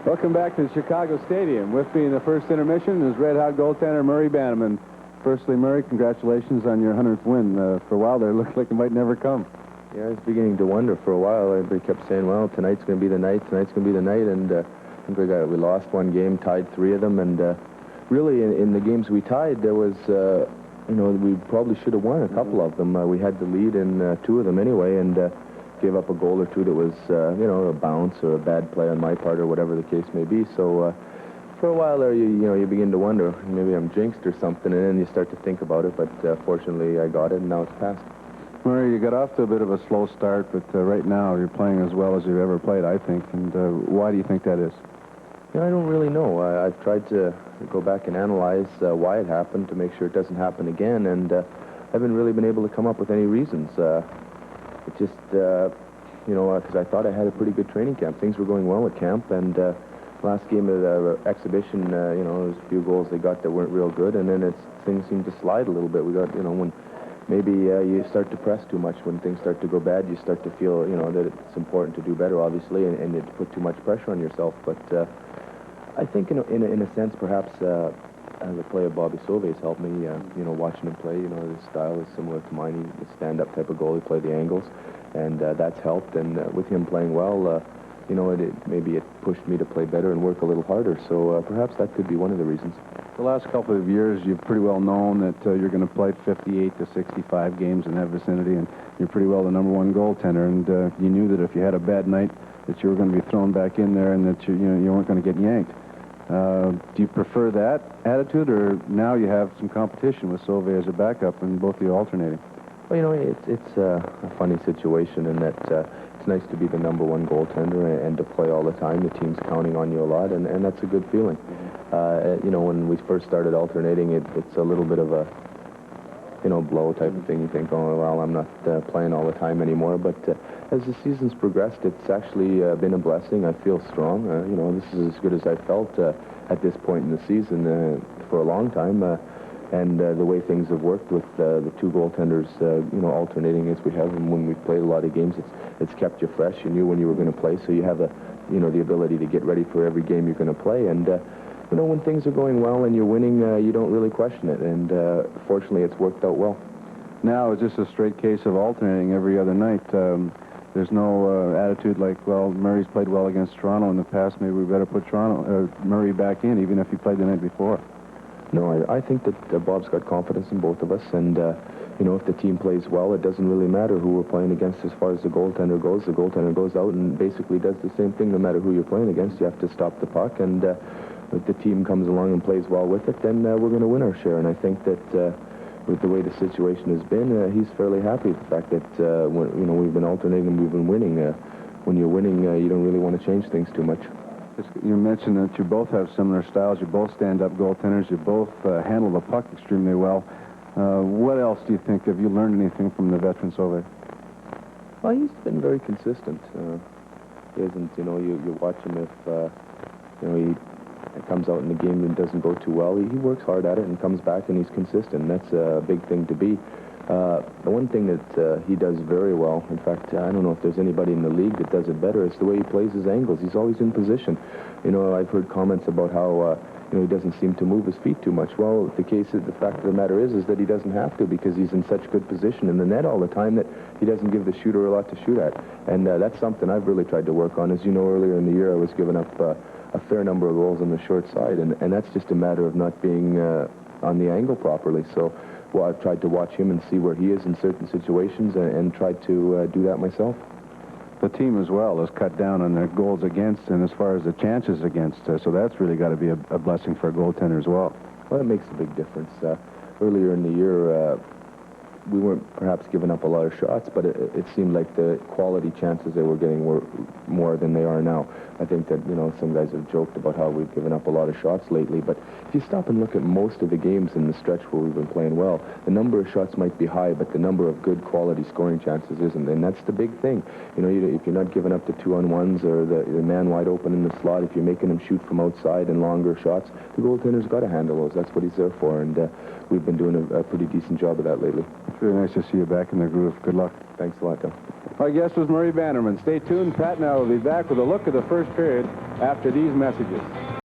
Welcome back to Chicago Stadium. With me in the first intermission is Red Hot goaltender Murray Bannerman. Firstly, Murray, congratulations on your 100th win. For a while there, it looked like it might never come. Yeah, I was beginning to wonder for a while. Everybody kept saying, well, tonight's going to be the night, and I think we lost one game, tied 3 of them, and really in the games we tied, there was, we probably should have won a couple of them. We had the lead in 2 of them anyway, and gave up a goal or 2 that was, a bounce or a bad play on my part or whatever the case may be. So for a while there, you begin to wonder, maybe I'm jinxed or something, and then you start to think about it, but fortunately I got it, and now it's passed. Murray, you got off to a bit of a slow start, but right now you're playing as well as you've ever played, I think. And why do you think that is? I don't really know. I've tried to go back and analyze why it happened to make sure it doesn't happen again, and I haven't really been able to come up with any reasons. It just, because I thought I had a pretty good training camp. Things were going well at camp, and last game of the exhibition, there was a few goals they got that weren't real good, and then things seemed to slide a little bit. We got, when maybe you start to press too much. When things start to go bad, you start to feel, that it's important to do better, obviously, and to put too much pressure on yourself. But I think, in a sense, perhaps the play of Bobby Sauvé has helped me. Watching him play, his style is similar to mine. He's a stand-up type of goalie, play the angles, and that's helped. And with him playing well, maybe it pushed me to play better and work a little harder. So perhaps that could be one of the reasons. The last couple of years, you've pretty well known that you're going to play 58 to 65 games in that vicinity, and you're pretty well the #1 goaltender. And you knew that if you had a bad night, that you were going to be thrown back in there, and that you weren't going to get yanked. Do you prefer that attitude, or now you have some competition with Sauvé as a backup, and both of you alternating? Well, it's a funny situation in that it's nice to be the #1 goaltender and to play all the time. The team's counting on you a lot, and that's a good feeling. When we first started alternating, it's a little bit of a, blow type of thing. You think, oh, well, I'm not playing all the time anymore. But as the season's progressed, it's actually been a blessing. I feel strong. This is as good as I felt at this point in the season for a long time. And the way things have worked with the 2 goaltenders, alternating as we have, and when we've played a lot of games, it's kept you fresh. You knew when you were going to play, so you have the ability to get ready for every game you're going to play. And when things are going well and you're winning, you don't really question it. And fortunately, it's worked out well. Now it's just a straight case of alternating every other night. There's no attitude like, well, Murray's played well against Toronto in the past. Maybe we better put Murray back in, even if he played the night before. No, I think that Bob's got confidence in both of us, and if the team plays well, it doesn't really matter who we're playing against as far as the goaltender goes. The goaltender goes out and basically does the same thing no matter who you're playing against. You have to stop the puck, and if the team comes along and plays well with it, then we're going to win our share. And I think that with the way the situation has been, he's fairly happy with the fact that we've been alternating and we've been winning. When you're winning, you don't really want to change things too much. You mentioned that you both have similar styles. You're both stand-up goaltenders. You both handle the puck extremely well. What else do you think? Have you learned anything from the veteran Sauvé? Well, he's been very consistent. He isn't, you watch him if, he comes out in the game and doesn't go too well. He works hard at it and comes back, and he's consistent. That's a big thing to be. The one thing that he does very well, in fact, I don't know if there's anybody in the league that does it better, is the way he plays his angles. He's always in position. I've heard comments about how he doesn't seem to move his feet too much. Well, the fact of the matter is that he doesn't have to, because he's in such good position in the net all the time that he doesn't give the shooter a lot to shoot at. And that's something I've really tried to work on. As you know, earlier in the year, I was giving up a fair number of goals on the short side, and that's just a matter of not being on the angle properly. So, well, I've tried to watch him and see where he is in certain situations and tried to do that myself. The team as well has cut down on their goals against and as far as the chances against, so that's really got to be a blessing for a goaltender as well. Well, it makes a big difference. Earlier in the year, we weren't perhaps giving up a lot of shots, but it seemed like the quality chances they were getting were more than they are now. I think that, some guys have joked about how we've given up a lot of shots lately, but if you stop and look at most of the games in the stretch where we've been playing well, the number of shots might be high, but the number of good quality scoring chances isn't, and that's the big thing. If you're not giving up the 2-on-1s or the man wide open in the slot, if you're making him shoot from outside and longer shots, the goaltender's got to handle those. That's what he's there for, and we've been doing a pretty decent job of that lately. It's really nice to see you back in the groove. Good luck. Thanks a lot, Tom. Our guest was Murray Bannerman. Stay tuned. Pat and I will be back with a look at the first period after these messages.